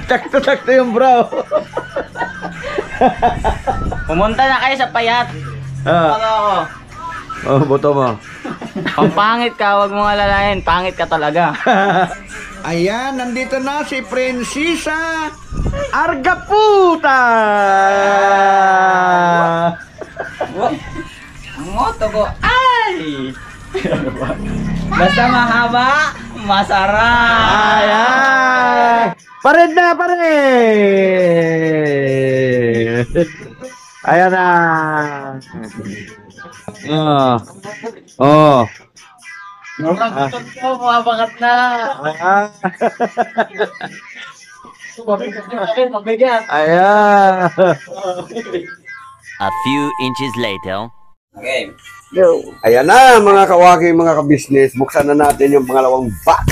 Sakto-sakto yung bro. Pumunta na kayo sa payat. Ah. Ano ako? Oh, boto mo. Kung pangit ka, wag mong alalahin. Pangit ka talaga. Ayan, nandito na si Prinsesa Argaputa. Ang motto ko ay basta mahaba, masarap. Ayan. Pared na, pared. Ayan na. Oh. Murang gusto ko, mabagat na. Ayan. A few inches later. Okay. Ayan na mga kawaki, mga kabisnes. Buksan na natin yung pangalawang box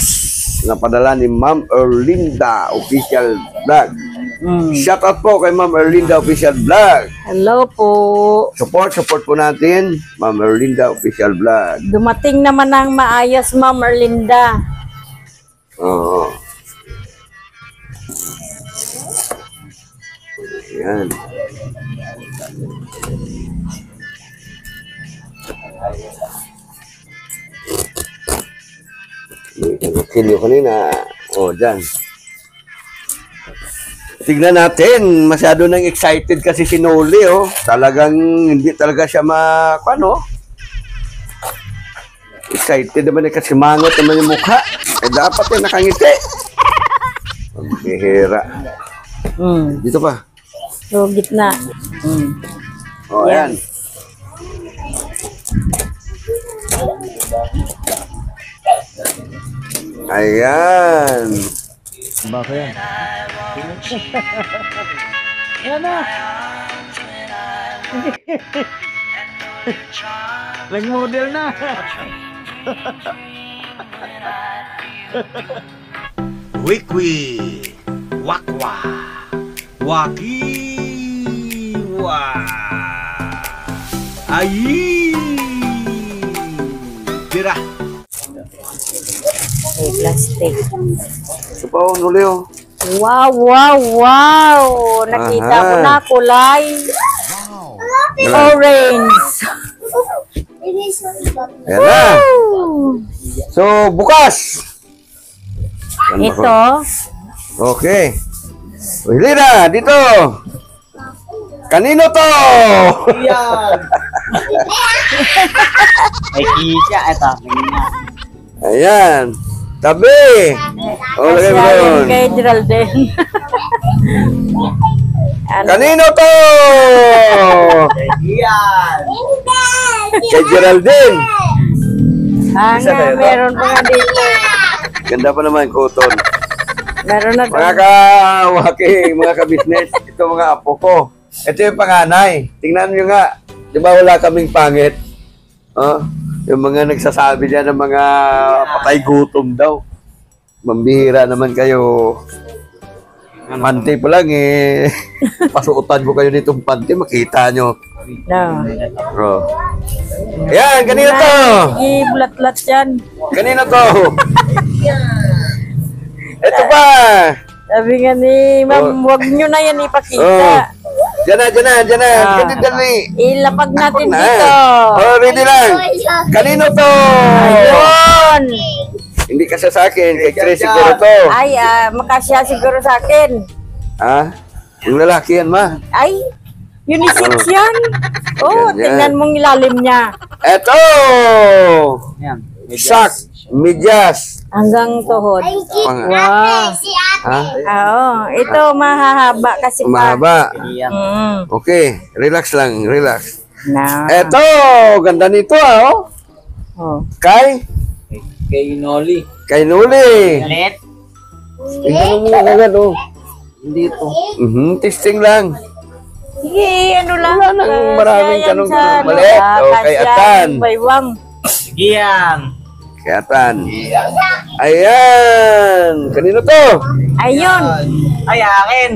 na padala ni Ma'am Erlinda Official Vlog. Shout out po kay Ma'am Erlinda Official Vlog. Hello po. Support po natin Ma'am Erlinda Official Vlog. Dumating naman ang maayos, Ma'am Erlinda. Oo. Ayan. Kilyo kanina. O, dyan. Tignan natin. Masyado nang excited kasi si Noli, oh. Talagang hindi talaga siya ano? Excited naman kasi mangot naman yung mukha. Eh, dapat yung nakangiti. Ang bihira. Dito pa. So, gitna. O, ayan. Ayan. Baka yan. Ayan na. Nag-model na. Wikwi, wakwa, wakiwa, ayi, tira. Okay, plastic. Ito pa, Noli, oh. Wow, wow, wow. Nakita ko na kulay. Orange. Ayan na. So, bukas. Ito. Okay. Hili na, dito. Kanino to? Yan. Ay, kisya. Ito. Ayan. Tabi. O, lagay mo Kasi doon. kay Geraldine. Ano? Kanino to? Yan. Kay Geraldine. Meron pa nga dito. Ganda pa naman, Cotton. Meron na Mga doon. kawaki, mga kabisnes, ito mga apo ko. Ito yung panganay. Tingnan nyo nga. Di ba wala kaming pangit? Oh, yung mga nagsasabi dyan ng mga patay gutom daw. Mambihira naman kayo. Panty po lang eh. Pasuotan ko kayo nitong panty, makita nyo. No. Bro. Ayan, kanino to? Sige, bulat-bulat yan. Kanino to? Ito pa. Sabi nga ni Ma'am, huwag nyo na yan ipakita. Diyan na. Dali. Ilapag natin na. dito. Oh, ready lang. Kanino to? Ayun. Hindi kasi sa akin. Kay Chris siguro to. Ay, makasya siguro sa akin. Ha? Yung lalaki yan, ma. Ay, unisex yan. Oh, Ganyan. tingnan mong ilalim niya. Eto! Yan. Sak. Medyas. Hanggang tuhod. Wow. Ha? Oo, ito mahahaba kasi pa. Mahaba. Yan. Okay. Relax lang. Relax. Na. Eto! Ganda nito, oh. Oh. Kay? Kay Noli. Kay Nuli. Galit. Tingnan mo lang agad, oh. Dito. Testing lang. Sige, ano lang. Wala nang maraming Kaya yan tanong. sa Maliit. lupa, O, kay kasya, Atan. baywang. Sige yan. Kay Atan. Ayan. Kanino to? Ayun. Ay, akin.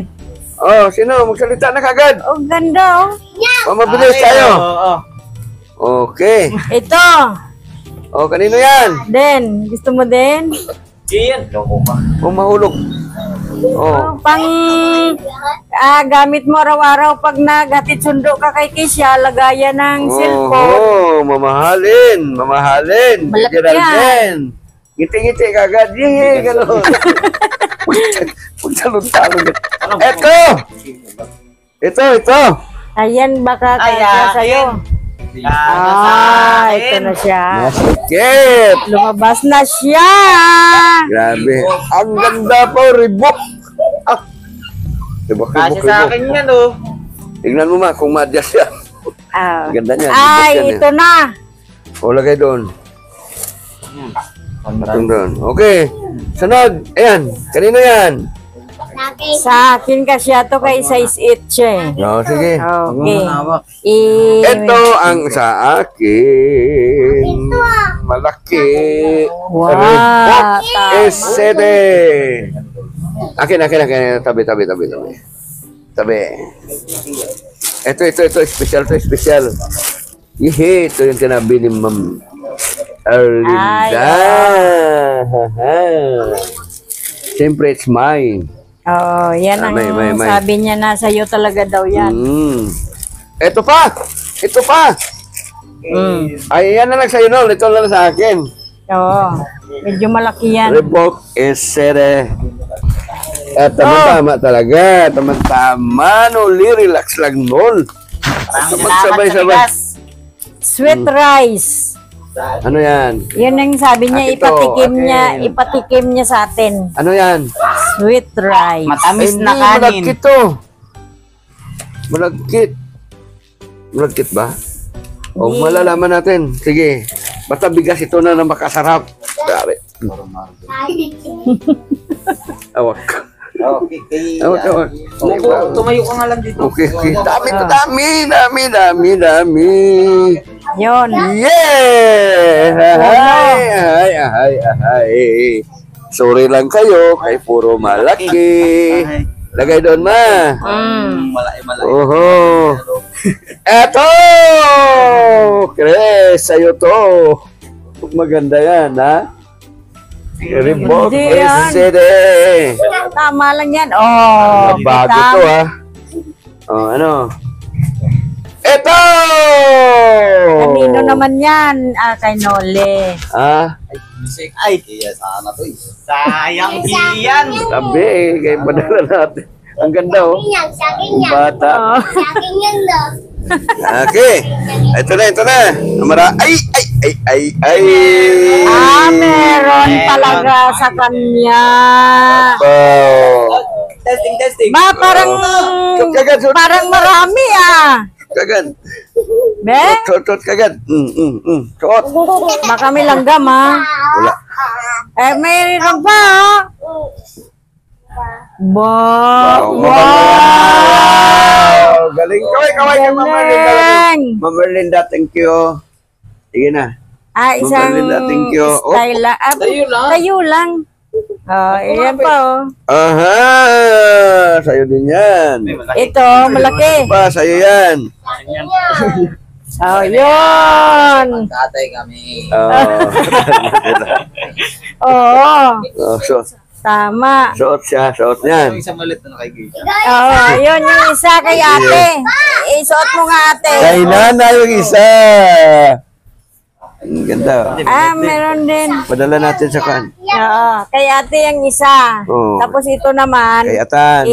Oh, sino? Magsalita na kagad. Oh, ganda oh. Mabilis tayo. Oo. Okay. Ito. Oh, kanino yan? Den, gusto mo din? O mahulog. Oh. Pang gamit mo araw-araw pag naghatid sundo ka kay Kisha, lagayan ng cellphone. Oh, mamahalin. Mamahalin. Malaki Geraldine. Ngiti-ngiti kagad. Yee, gano'n. Pagtalon-talon. Ito. Ayan, baka kaya sa'yo. Ito na siya. Masikip. Lumabas na siya. Grabe. Ang ganda po, ribok. Ribok. yan oh. Tingnan mo ma, kung ma-adjust yan. Ah. Ganda niyan. Ay, ribok yan, ito na. O, lagay doon. Doon. Okay. Sunod. Ayan. Kanino yan? Sa akin kasi to kay size 8 siya eh. O, sige. Okay. Ito ang sa akin. Malaki. Wow. Ribok. Tama. Esede. Akin. Tabi. Ito. Special. Ihe, ito yung tinabi ni Ma'am Erlinda. Siyempre, it's mine. Oh, yan ang may. sabi niya na sa'yo talaga daw yan. Ito pa. Ay, yan na lang sa'yo, no? Ito na lang sa akin. Oo. Medyo malaki yan. Reebok Esere. Tama talaga. Tama. No, relax lang, nol. Magsabay-sabay. Sweet rice. Ano yan? Yun ang sabi niya, Akin. ipatikim niya sa atin. Ano yan? Sweet rice. Matamis na Hindi, kanin. malagkit to. Malagkit ba? O, malalaman natin. Sige. Basta bigas ito na makasarap. Grabe. Awak. Awak. Tumayo ka nga lang dito. Okay. Dami. Yun. Yeah! Ay. Sorry lang kayo kay puro malaki. Lagay doon, ma. Oho. Eto! Chris, sa'yo to. Maganda yan, ha? Reebok Hindi yan. Esede. Tama lang yan. Oh, Bago kita. to, ha? Oh, ano? Eto! Kanino naman yan? Kay Nole. Ah, Ay, sayang diyan. tabi eh. Kaya padala natin. Ang ganda, oh. Ang bata. Okay. Ito na. Ay. Meron talaga sa kanya. Wow. Testing. Ba, parang marami Kagad. Be? Suot kagad. Suot. Baka may langgam Wala. mayroon pa Wow. Galing. Kaway ka, Ma'am Erlinda. Galing. Ma'am Erlinda, thank you. Sige na. Isang Maganda, thank you. style tayo lang. Iyan pa Aha! Sa'yo din yan. Ito, malaki. Sa'yo yan. Yun. Tatay kami. Suot. Tama. Suot yan. Isang ulit na kay Gigi. Yun yung isa kay ate. Isuot mo nga ate. Kay Nana yung isa. Ang ganda. Meron din. Padala natin sa kan. Kay ate yung isa. Oo. Tapos ito naman, Kay Atan.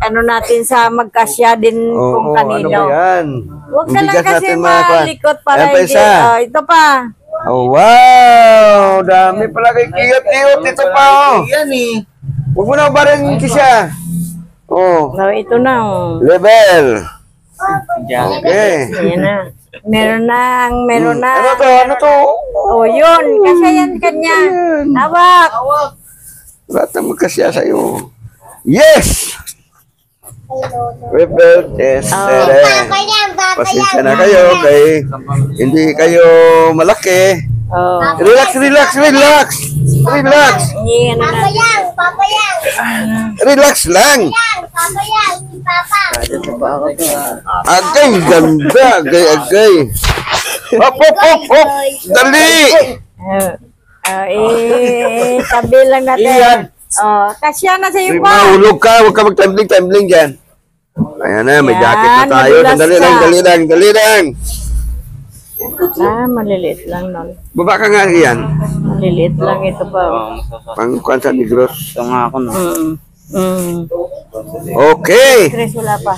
ano natin sa magkasya din kung Ano kanino. ba yan? Huwag ka lang Bigas kasi natin, mga kwan. malikot para Ayan pa hindi. isa. Ito pa. Oh, wow! Dami pala kay Kiyot. Ito pa, oh. Yan eh. Huwag mo na barin siya. Oh, Ito na. level. Okay. Ayan na. Meron na. Ano to? Yun. Kasi yan kanya. Hawak. Lahat na magkasya sa'yo. Yes! Level test. Pasensya na kayo kay hindi kayo malaki. Relax. Yan na. Relax lang. Agay, ganda. Agay. Hop. Dali. Tabi lang natin. Iyan. Oh, kasya na sa'yo Ay, pa. mahulog ka. Huwag ka mag-tumbling dyan. Ayan na, may Yan, jacket na tayo. madulas Sandali ka. lang, dali lang, dali lang. Maliliit lang nun. Baba ka nga yan. Maliliit lang ito pa. Pangkuhan sa Negros. Ito nga ako, no? Okay. Chris, wala pa.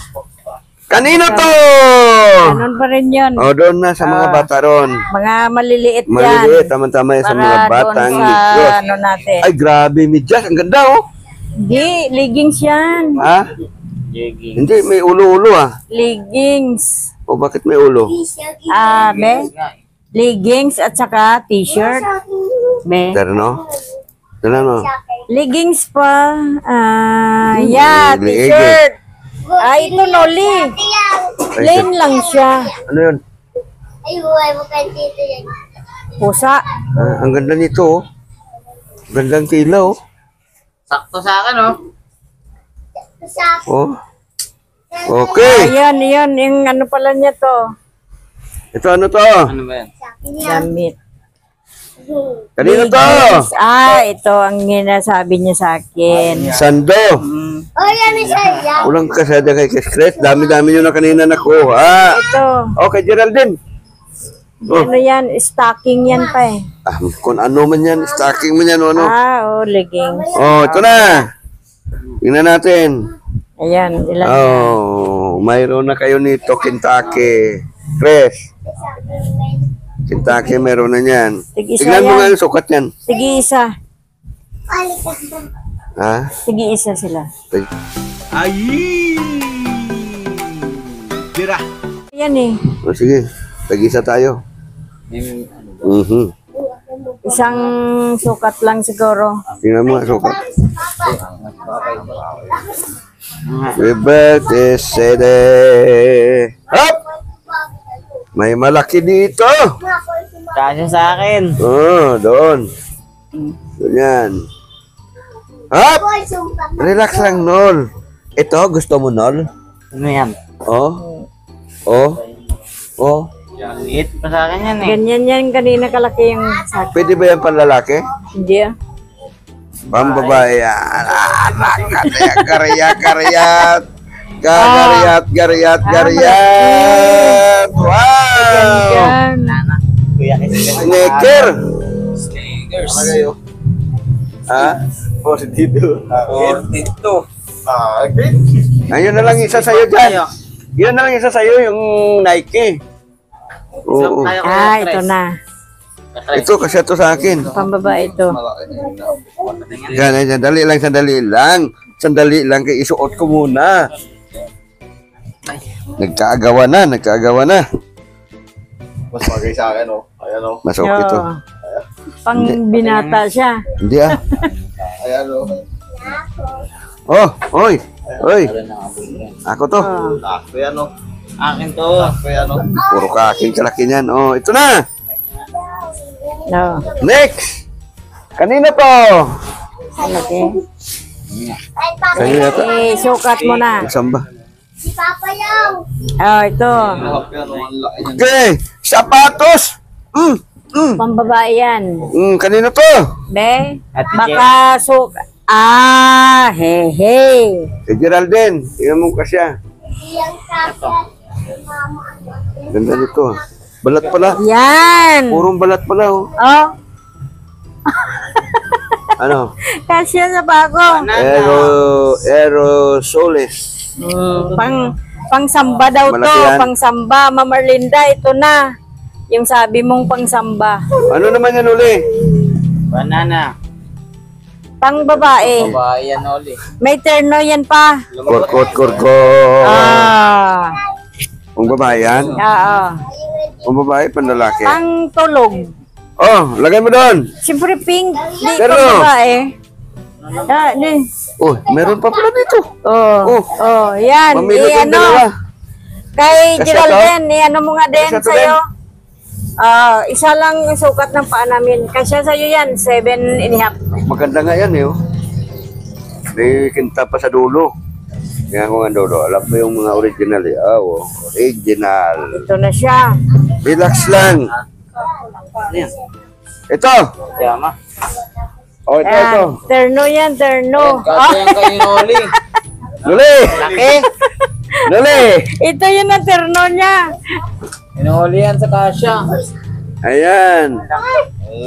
Kanino to? Ganun pa rin yun. O, doon na sa mga bata ron. Mga maliliit yan. Maliliit, tama-tama yan sa mga Para batang doon sa Negros. ano natin. Ay, grabe, medyas. Ang ganda, oh. Hindi, leggings yan. Ha? Jiggy. Hindi, may ulo-ulo, ah. Leggings. O, bakit may ulo? Be? Leggings at saka t-shirt. Be? Terno? Ano? Leggings pa. Yeah, Leggings. t-shirt. Ito Noli. Plain lang siya. Ano yun? Pusa. Ang ganda nito, oh. Gandang tila, oh. Sakto sa akin, oh. Oh. Okay. Ayan, yung ano pala niya to. Ito ano to? Ano ba yan? Damit. Kanino to? Leggings. Ito ang ginasabi niya sa akin. Sando. Ulang kasada kay Chris. Dami-dami nyo na kanina nakuha. Ito. Okay, Geraldine. Ano yan? Stocking yan pa eh. Kung ano man yan, stocking man yan, ano. Leggings. Oh, ito na. Tingnan natin. Ayan, ilan na. Oh, mayroon na kayo nito, Kentucky. Chris. Kentucky, meron na yan. Tig-isa Tingnan mo yan. nga yung sukat yan. Sige isa. Ha? Sige isa sila. Ay! Tira! Yan eh. O sige, tag-isa tayo. Isang sukat lang siguro. Tingnan mo nga sukat. Happy birthday, Sede. Hop! May malaki dito. Kasya sa akin. Oh, doon. Doon yan. Hop! Relax lang, Nol. Ito, gusto mo, Nol? Ano yan? Oh? Oh? Oh? Liit pa sa akin yan, eh. Ganyan yan kanina kalaki yung sakin. Pwede ba yan panlalaki? Hindi ah. Pambabae yan. Karayat. Garayat. Wow! Yan. Sneaker. Ha? 42. Ayun na lang isa sa'yo dyan. Yun na lang isa sa'yo, yung Nike. Oo. Ito na. Ito, kasi ito sa akin. Pambabae ito. Yan, sandali lang. Sandali lang, kaya isuot ko muna. Nagkaagawa na. Mas bagay sa akin, oh. Ayan, oh. Masok ito. Pang binata siya. Hindi ah. Ayan, oh. Oh, oy. Ako to. Sakto yan, oh. Akin to. Sakto yan, oh. Puro kaking kalaki niyan. Oh, ito na. No. Next. Kanina to. Malaki. Sa'yo yata. Sukat mo na. Samba. Ito. Yan, oh. Ang laki niyan. Okay. Sapatos. Pambabae yan. Kanina to. Be? At Baka sukat. Hey. Si Geraldine. Tingnan mo kasya. Ganda nito. Balat pala. Yan. Purong balat pala. Oh. Oh. Ano? Kasya sa bago. Aerosoles. Pang samba daw Malaki to. yan. Pang samba. Mama Marlinda, ito na. Yung sabi mong pang samba. Ano naman yan uli? Banana. Pang babae. Bayan uli. May terno yan pa. Kurkot. Kung babae yan? Oo. Kung babae, panlalaki. Pang tulog. Oh, lagay mo doon. Siyempre pink. Di Pero- pang babae. Oh, meron pa pala dito. Oh. Yan. Mamili ko yung dalawa. Kay Kasya Geraldine, ano mo nga din Kasya to sa'yo? Isa lang yung sukat ng paa namin. Kasya sa'yo yan, 7.5. Maganda nga yan eh. Oh. May kinta pa sa dulo. Kaya ko nga dulo. Alam mo yung mga original eh. Oh, original. Ito na siya. Relax lang. Ito. Yama. Oh, ito. Ayan. Terno yan, terno. Kasi yung kainoli. Luli. Laki. Luli. Ito yun ang terno niya. Inuli yan sa kasya. Ayan.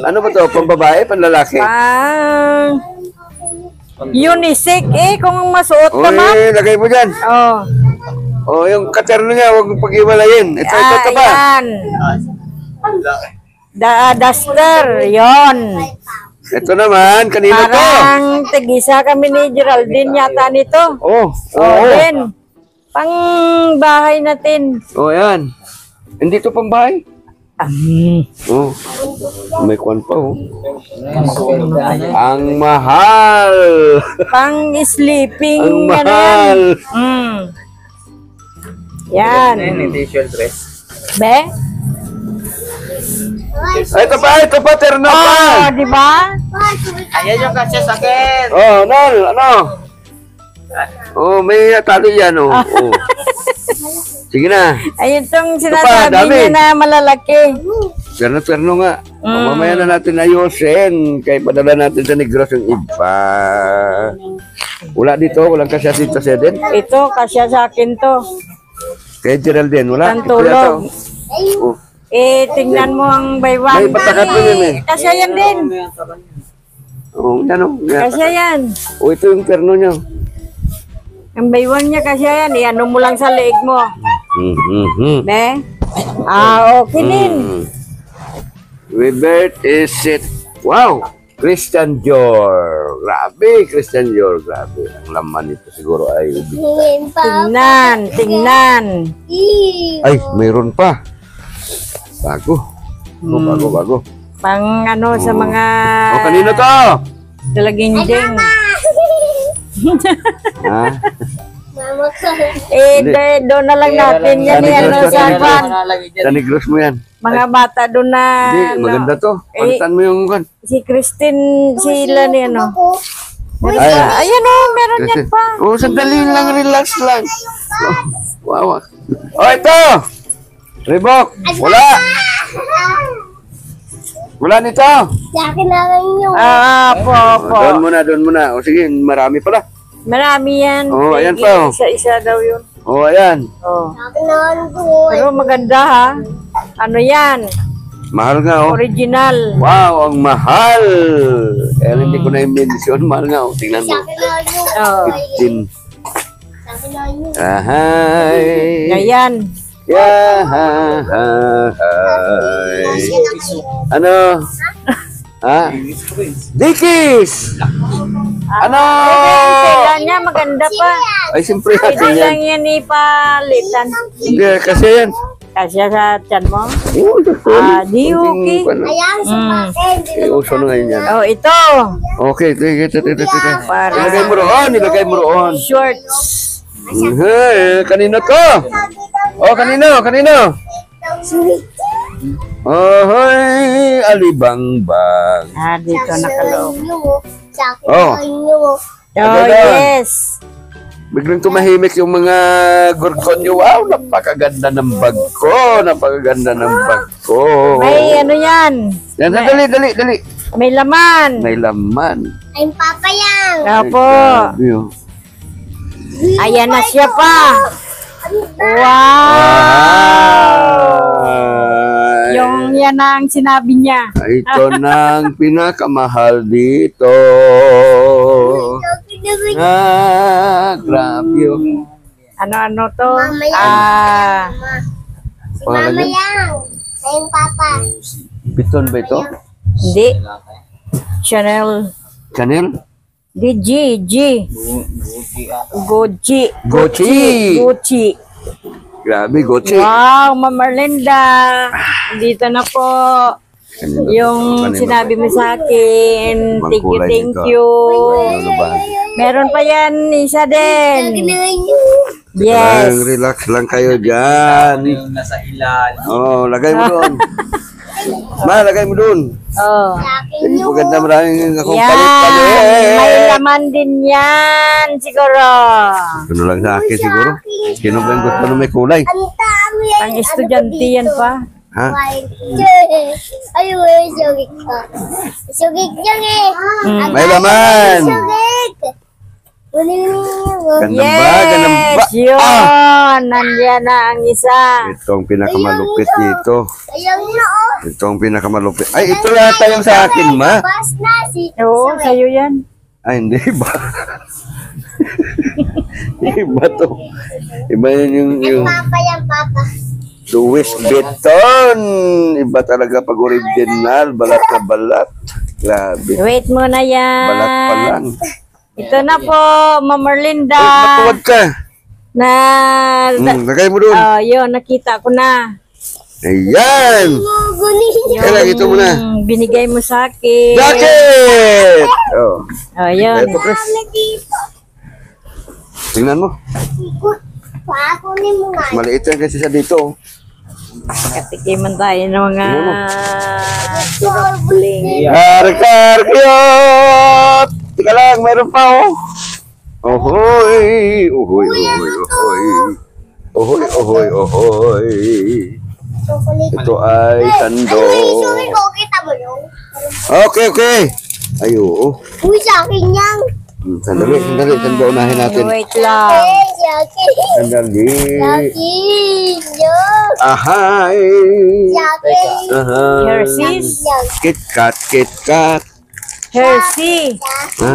Ano ba to? Pambabae, panlalaki? Unisex kung masuot ka man. Uy, lagay mo dyan. Oh. Oh, yung katerno niya, huwag mong pag-iwalayin. Ito ka ba? Yan. Duster, yon. Ito naman, kanina to. Parang tigisa kami ni Geraldine yata nito. Oh, Oh, din. Pang bahay natin. Oh, yan. Hindi to pambahay. Oh, may kwan pa, oh. Ang mahal. Pang sleeping. Ang ano mahal. Yan. Yan. T-shirt dress. Be? Ay, ito pa, terno Oh, pa. di ba? Ayan yung kasya sa akin. Oh, Nol, ano? Oh, may talo yan, oh. Oh. Sige na. Ayun tong pa, sinasabi dami. niya na malalaki. Terno nga. Oh, mamaya na natin ayusin. Kaya padala natin sa Negros yung iba. Wala dito, walang kasya dito sa Eden. Ito, kasya sa akin to. Kay Geraldine, wala. Ang Ito yata, tulog. oh. Tingnan mo ang May baywang. patakat mo yun, eh. Kasya yan din. Oh, yan, oh. Yan. Kasya yan. Oh, ito yung terno niya. Ang baywang niya kasya yan. Iano mo lang sa leeg mo. Be? Okay din. Robert is it. Wow! Christian Dior. Grabe, Christian Dior. Grabe. Ang laman nito siguro ay ubi. Tingnan. Ay, mayroon pa. Bago. Bago. Pang ano sa mga Oh, kanino to? dalaginjing. Ha? Doon na lang natin yan. Ano, sa kwan. Sa Negros mo yan. Mga bata doon na. Hindi, maganda to. Palitan mo yung kan. Si Christine, sila ni ano. Ay, Ayan meron yan pa. oh, sandali lang, relax lang. Oh, wow. Oh, ito! Reebok! Wala! Wala nito! Yakin na lang yung Po. Doon muna. O sige, marami pala. Marami yan. Oh, ayan pa, oh. Isa-isa daw yun. Oh, ayan. Oh. yakin na lang ko. Pero maganda ha. Ano yan? Mahal nga, oh. Original. Wow, ang mahal! Kaya hindi ko na i-mention. Mahal nga, oh. Tingnan mo. Yakin na lang yung Oh. 15. yakin na lang yung Ahay! Ayan. Yahay! Ano? Ha? Dickies! Ano? Tela niya maganda pa. Ay, siyempre Pwede natin yan. lang yan ipalitan. Hindi, kasi yan. Kasya sa tiyan mo. Oh, Di okay. ayan sa akin. Uso na ngayon yan. Oh, ito. Okay, ito. Para Nilagay mo roon. shorts. Kanino to? Oh, kanino? Ahoy, alibangbang. Dito nakaloob. Yakin Oh. na lang yung Oh, yes. Biglang tumahimik yung mga gurkon nyo. Wow, napakaganda ng bag ko. May ano yan. Yan, dali. May laman. May laman. ay papa yan. Apo. Grabe, oh. Ayan na siya pa. Wow. Ay, Yung yan ang sinabi niya. ito nang pinakamahal dito. Yakin na lang Grabe, oh. Ano to? Mama yan. Si Pangalan mama yan? yan. Ayun papa. Piton ba ito? Hindi. Chanel. Chanel? Di G. Gucci. Gucci. Grabe, Gucci. Wow, Ma'am Marlinda. Dito na po. Yung sinabi mo sa akin. Thank you, kulay thank nito. you. Ano ba? Meron pa yan, isa Yakin din. na lang yung Yes. Relax lang kayo dyan. Yung nasa ilalim. Oh, lagay mo doon. Lagay mo doon. Oh. yakin yung Maganda maraming akong Yan. May palit-palit. laman din yan, siguro. Ano lang sa akin siguro. Sino ba yung gusto na may kulay? ang dami yan. Pang estudyante yan pa. Ha? Ayo, sugig ko. Sugig yan eh. May laman. Sugig. Ganun ba? Ganun ba? Yes, yun. Nandiyan na ang isa. Ito ang pinakamalupit dito. Ayaw na oh. Ito ang pinakamalupit. Ay, ito yata yung sa akin, ma. Bas na si. Oo, sa'yo yan. Ay, hindi ba? Iba to. Iba yung Papa yan, Papa. Louis Vuitton. Iba talaga pag original. Balat na balat. Grabe. Wait muna yan. Balat pa lang. Ito na po, Ma'am Merlinda. Matuwad ka. Na, Lagay mo doon. yun, nakita ko na. Ayan. Gugunin. Kailan ito mo na. Binigay mo sa akin. Jacket! Oh. Yun. Ito, Chris. Dito. Tingnan mo. Pakunin mo nga. Maliit yan kasi sa dito. Katikiman tayo ng mga Bling. Karkaryot! Tika lang, meron pa oh. Ohoy! Ohoy, ohoy, ohoy. Ohoy, ohoy, ohoy. Chocolate. Ito ay sando. Sorry ko, kita mo yun? Okay, okay. Ay, oo. Uy, sa akin yan. Sandali, sandali. Sandali, unahin natin. wait lang. Jackie. Sandali. Jackie. Joke. Ahay. Jackie. Ahay. Hershey's. KitKat, KitKat. Hershey. Ha?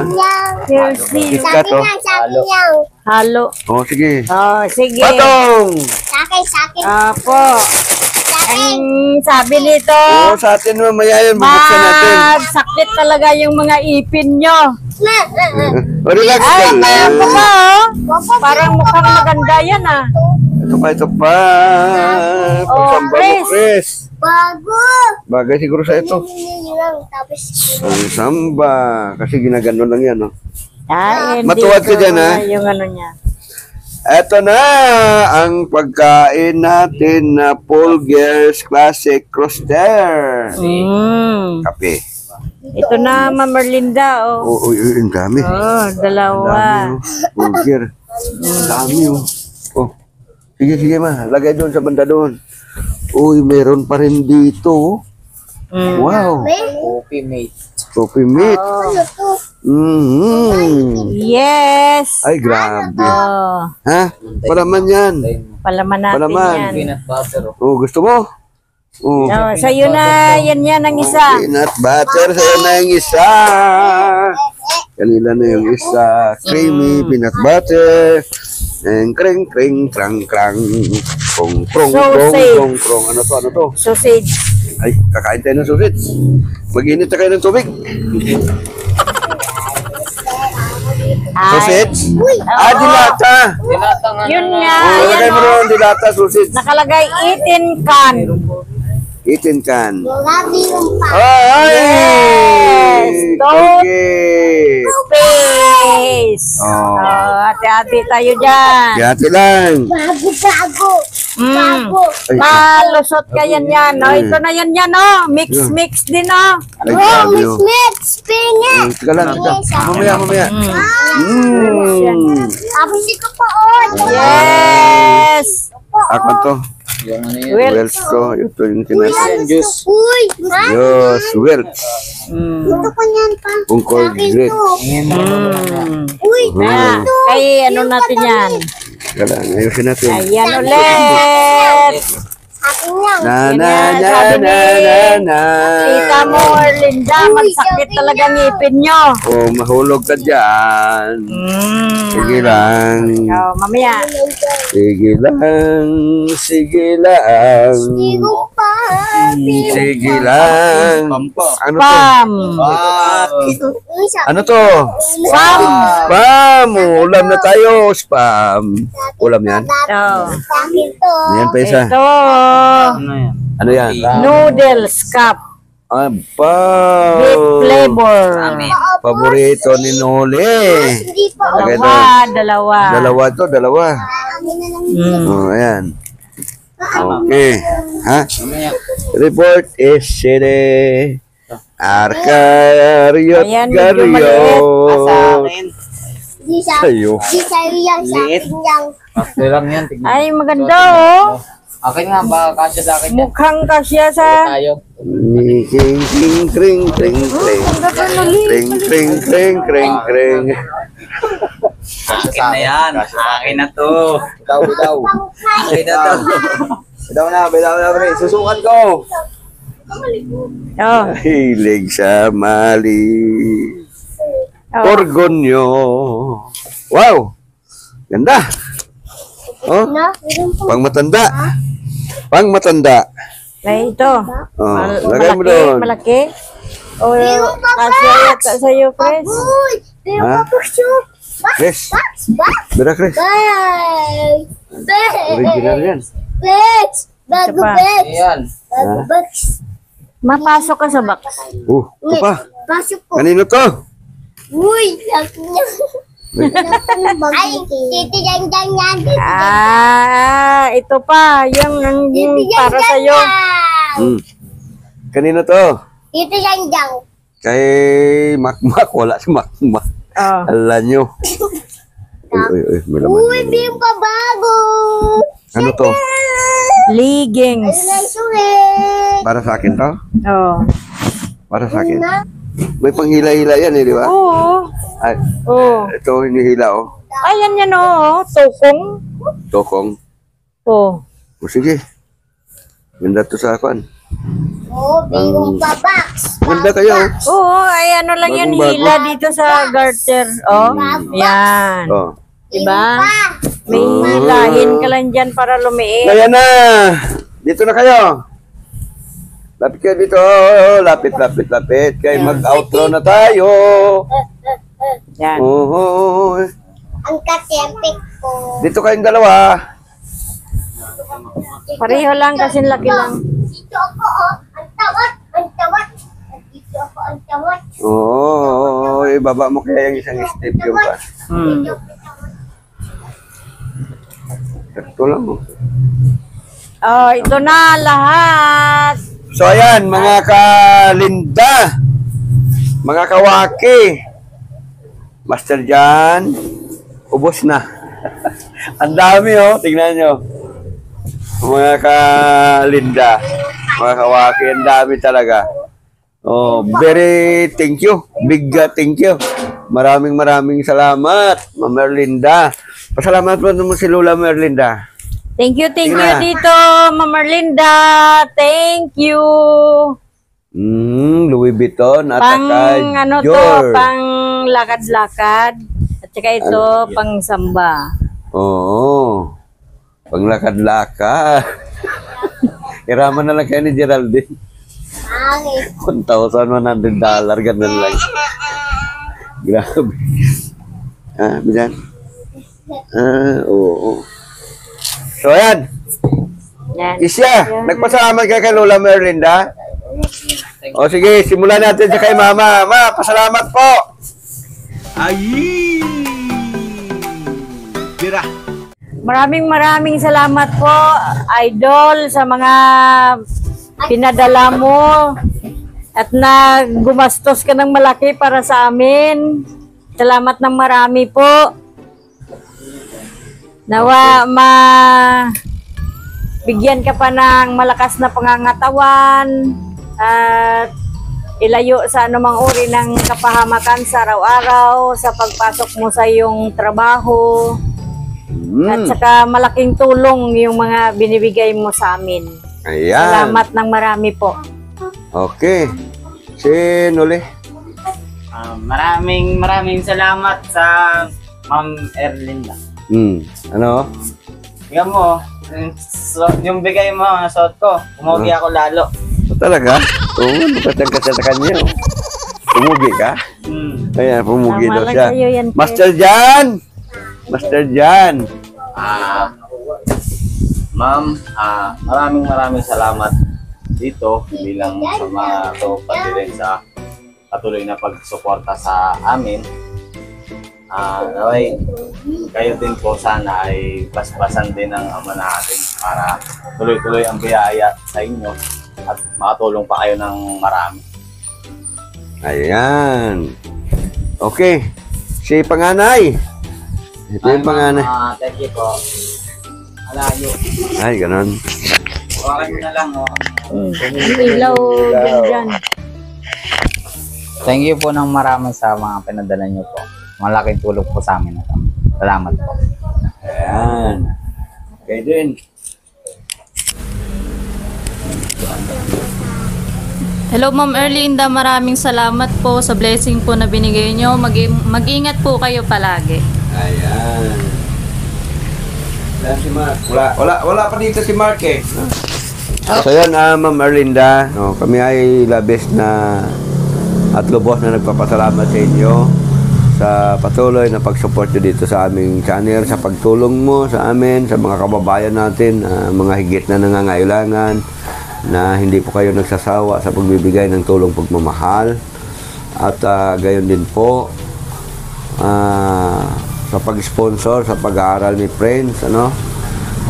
Hershey. KitKat, oh. Sakin yan. Halo. Oh, sige. Sige. Patong! Sakin. Apo. Ang sabi nito, Oo, sa atin mamaya yan. Bubuksan natin. magsakit talaga yung mga ipin nyo. O, relax ka Ay, lang. kaya po ba, oh? Parang mukhang maganda yan, ah. Ito pa, ito pa. Pagsamba mo, Chris. Chris. Bago. Bagay siguro sa ito. Yun lang. Tapos, Ang samba. Kasi ginagano lang yan, no? Ay, hindi Matuwad ka ko dyan, ha? Yung ano niya. Ito na ang pagkain natin na Polgers Classic Croster. Kape. Ito na, Ma'am Merlinda, oh. Oo, ang dami. Oh, dalawa. Polger. Ang dami, oh. Oh. Sige, sige, ma. Lagay doon sa banda doon. Uy, meron pa rin dito. Wow. Coffee mate. Coffee meat. ano to? Yes. Ay, grabe. Oh, Ha? Palaman yan. palaman natin Palaman. yan. Peanut butter. Oh, gusto mo? Oh. Oh, sa'yo na, yan ang isa. Peanut butter, sa'yo na yung isa. Kanila na yung isa. Creamy peanut butter. And kring, kring, krang, krang. Krong, krong, krong, Sausage. krong, krong. Ano to, ano to? Sausage. Ay, kakain tayo ng sausage. Mag-init na kayo ng tubig. Ay, Sausage? Dilata. Dilata nga yun na. nga. Oh, lagay Yan, mo oh. doon, dilata, sausage. Nakalagay 18 can. Eaten can. Grabe yung pa. Ay! Yes! Don't Okay. Space. Oh. Hati-hati tayo dyan. Yati lang. Bago. Ay, Malusot ka yan. Oh, ito na yan, oh. Mix din, oh. ay, Oh, grabe, Miss oh. Mix, spinach. Teka lang, teka. Mamaya. Tapos ito pa on. Yes. Ako to. Yung ano yun. Well, Welch to. Ito yung sinasabi. Juice. Uy, ha? Yes, Welch. Ito ko niyan pa. Bungkol Akin great. to. Uy, na, kay ano natin yan. Teka lang, ayusin natin. Ayan ulit. akin yan. Na. Tita mo, Linda, magsakit talaga ngipin nyo. Oh, mahulog ka dyan. Sige lang. Oh, mamaya. Sige lang. Sige lang. Sigo pa. Sige lang. Ano to? Pam. Uy, sa Ano to? Pam. Spam! Ulam na tayo, spam. Ulam yan? Oh. akin to. Yan pa isa. Ito. Ano yan? Ano yan? Noodles cup. Aba! With flavor. Paborito ni Noli. Hindi pa. Lagay Dalawa. doon. Dalawa. Amin na lang. Oh, ayan. Okay. Ha? Mamaya. Report is city. Arkariot Ayan, medyo maliit. Gario. Di sa Sa'yo. di sa'yo yan. Sa akin yan. After lang yan. Tignan. Ay, maganda, oh. Akin nga, baka kasya sa akin yan. Mukhang kasya sa... Tayo. Kring, kring, kring, kring, kring. Kring, kring, kring, kring, kring. Akin na yan. Akin na to. Bidaw, bidaw. Akin na to. Bidaw na, pre. Susukan ko. Oh. Hilig sa mali. Oh. Orgonyo. Wow! Ganda. Oh, Na, meron po. pang matanda. Pang matanda. Ay, ito. Oh, lagay mo Malaki, doon. malaki. O, kasya yata sa'yo, Chris. Uy, pero Ha? papasok. Chris. Box, box. Bira, Chris. Bye. Bye. Original yan. Box. Bago Ito pa. box. Ayan. Bago box. Mapasok ka sa box. Ito pa. Pasok ko. Kanino to? Uy, laki niya. Ay, titi yan yan. Ito pa. Yung para sa'yo. Hmm. Kanino to? Titi yan yan. Kay Makmak. Wala si Makmak. Oh. Alam nyo. Uy, may laman. Uy, biyong pa bago. Ano to? Leggings. Ay, sulit. Para sa akin to? Oh. Para sa akin. May panghila-hila yan eh, di ba? Oo. Ay, Oh. ito hinihila oh. Ayan yan, oh. Tukong. Tokong. Oh. O sige. Ganda to sa akin. Oh, biyong pa box. Ganda kayo. Oo, ay ano lang yan, Bagong-bago. hila dito sa garter. Oh. Yan. Oh. Diba? May hilahin ka lang dyan para lumiit. Kaya na. Dito na kayo. Lapit kayo dito. Lapit, lapit, lapit. Kaya mag-outro na tayo. Yan. Oh. Ang katempik ko. Dito kayong dalawa. Pareho lang kasi laki lang. Dito ako, oh. Ang tawat. Ang tawat. Dito ako, ang tawat. Oo. Ibaba mo kaya yung isang step yung pa. Hmm. Ito lang oh. Oh, ito na lahat. So ayan, mga kalinda, mga kawaki, Master Jan, ubos na. Ang dami oh, tingnan nyo. Mga kalinda, mga kawaki, ang dami talaga. Oh, very thank you, big thank you. Maraming salamat, Ma'am Merlinda. Pasalamat mo naman si Lola Merlinda. Thank you Tingnan. dito, Ma'am Merlinda. Thank you. Louis Vuitton at Pang saka ano to, Dior. pang lakad-lakad. At saka ito, pang samba. Oo. Panglakad-lakad. Iraman na lang kayo ni Geraldine. Pangit. $1,100. Ganun lang. Grabe. Ah, bisan? Oo. So, ayan. Yan. Isya, nagpasalamat ka kay Lola Merlinda. O sige, simulan natin sa kay Mama. Ma, pasalamat po. Ay! Bira. Maraming salamat po, Idol, sa mga pinadala mo at na gumastos ka ng malaki para sa amin. Salamat ng marami po. Nawa bigyan ka pa ng malakas na pangangatawan at ilayo sa anumang uri ng kapahamakan sa araw-araw sa pagpasok mo sa iyong trabaho. At saka malaking tulong yung mga binibigay mo sa amin. Ayan. Salamat ng marami po. Okay. Si Noli. Maraming salamat sa Ma'am Erlinda. Ano? Tingnan mo, yung bigay mo, suot ko, umuwi ako lalo. Talaga? Oo, nakatang ka sa kanya. Pumugi ka? Ayan, pumugi Tama daw lang siya. kayo yan, Master Jan! Master Jan! Ma'am, maraming salamat dito bilang sa mga pati rin sa patuloy na pagsuporta sa amin. Naway, kayo din po sana ay basbasan din ng Ama natin para tuloy-tuloy ang biyaya sa inyo at makatulong pa kayo ng marami. Ayan. Okay. Si panganay. Ito yung panganay. Thank you po. Malayo. Ay, ganun. Hawakan mo na lang, oh. Ilaw din dyan. Thank you po ng marami sa mga pinadala niyo po. Malaking tulong po sa amin ito. Salamat po. Ayan. Okay din. Hello Ma'am Erlinda, maraming salamat po sa blessing po na binigay nyo. Mag-ingat po kayo palagi. Ayan. Ayan si Mark. Wala pa dito si Mark eh. So yan, Ma'am Erlinda, no, kami ay labis na at lubos na nagpapasalamat sa inyo sa patuloy na pag-support nyo dito sa aming channel, sa pagtulong mo sa amin, sa mga kababayan natin, mga higit na nangangailangan, na hindi po kayo nagsasawa sa pagbibigay ng tulong pagmamahal. At gayon din po sa pag-sponsor sa pag-aaral ni Friends, ano?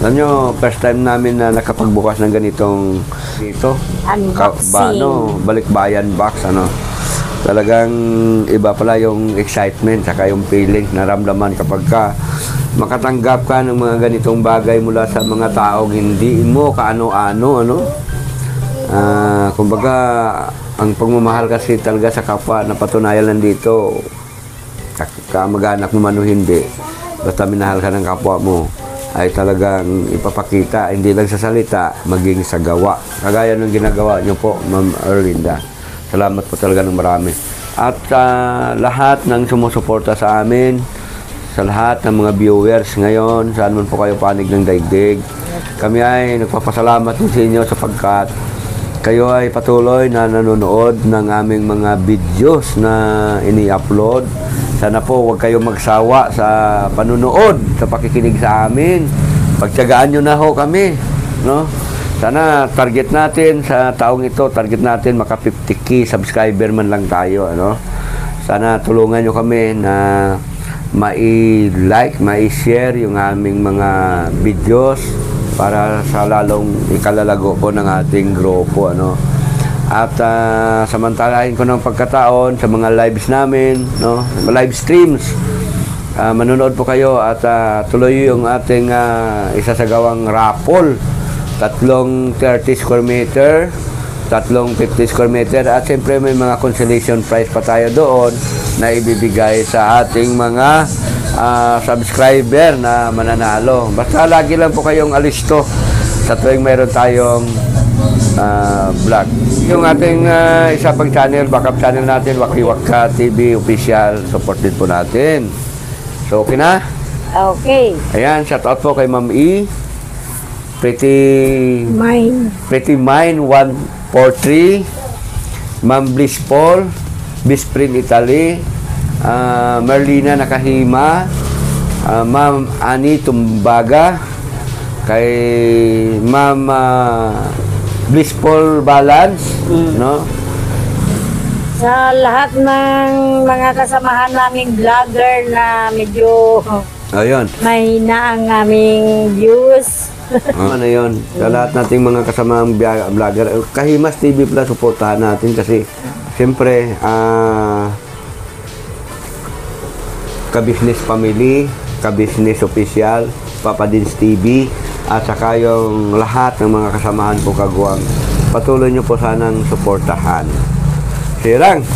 Alam nyo, first time namin na nakapagbukas ng ganitong dito. Unboxing. Balikbayan box, ano. Talagang iba pala yung excitement saka yung feeling na ramdaman kapag ka makatanggap ka ng mga ganitong bagay mula sa mga taong hindi mo kaano-ano, ano. Kumbaga, ang pagmamahal kasi talaga sa kapwa, napatunayan lang dito, kamag-anak mo man o hindi, basta minahal ka ng kapwa mo, ay talagang ipapakita, hindi lang sa salita, maging sa gawa. Kagaya ng ginagawa niyo po, Ma'am Erlinda. Salamat po talaga ng marami. At lahat ng sumusuporta sa amin, sa lahat ng mga viewers ngayon, saan man po kayo panig ng daigdig, kami ay nagpapasalamat din sa inyo sapagkat kayo ay patuloy na nanonood ng aming mga videos na ini-upload. Sana po huwag kayong magsawa sa panunood, sa pakikinig sa amin. Pagtiyagaan nyo na ho kami, no? Sana target natin sa taong ito, target natin maka 50k subscriber man lang tayo, ano? Sana tulungan nyo kami na mai-like, mai-share yung aming mga videos para sa lalong ikalalago po ng ating grupo, ano? At samantalahin ko ng pagkataon sa mga lives namin, no? Live streams. Manonood po kayo at tuloy yung ating isasagawang raffle. 3 30 square meter, 3 50 square meter, at siyempre may mga consolation prize pa tayo doon na ibibigay sa ating mga subscriber na mananalo. Basta lagi lang po kayong alisto sa tuwing mayroon tayong vlog. Yung ating isa pang channel, backup channel natin, Wakiwaka TV Official, support din po natin. So, okay na? Okay. Ayan, shout out po kay Ma'am E. Pretty Mine 143, Ma'am Bliss Paul, Bisprin Italy, Merlina Nakahima, Ma'am Ani Tumbaga, kay Ma'am Bliss Paul Balance, no? Sa lahat ng mga kasamahan naming vlogger na medyo Ayun. mahina ang aming views. Ano yun? Sa lahat nating mga kasamang vlogger, Kahimas TV Plus, suportahan natin kasi siyempre, Ka-Business Family, Ka-Business Official, Papa Dins TV, at saka yung lahat ng mga kasamahan ko kagawang patuloy nyo po sanang suportahan. Sirang,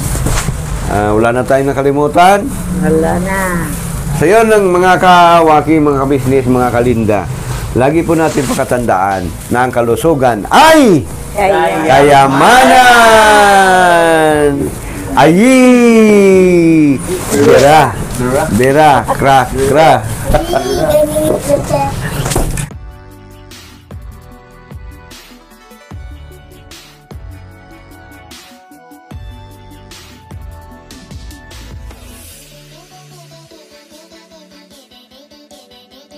wala na tayong nakalimutan. Wala na. So yun ng mga kawaki, mga ka-business, mga kalinda. Lagi po natin pakatandaan na ang kalusugan ay kayamanan. Ayi! Bera, kra. Ganyan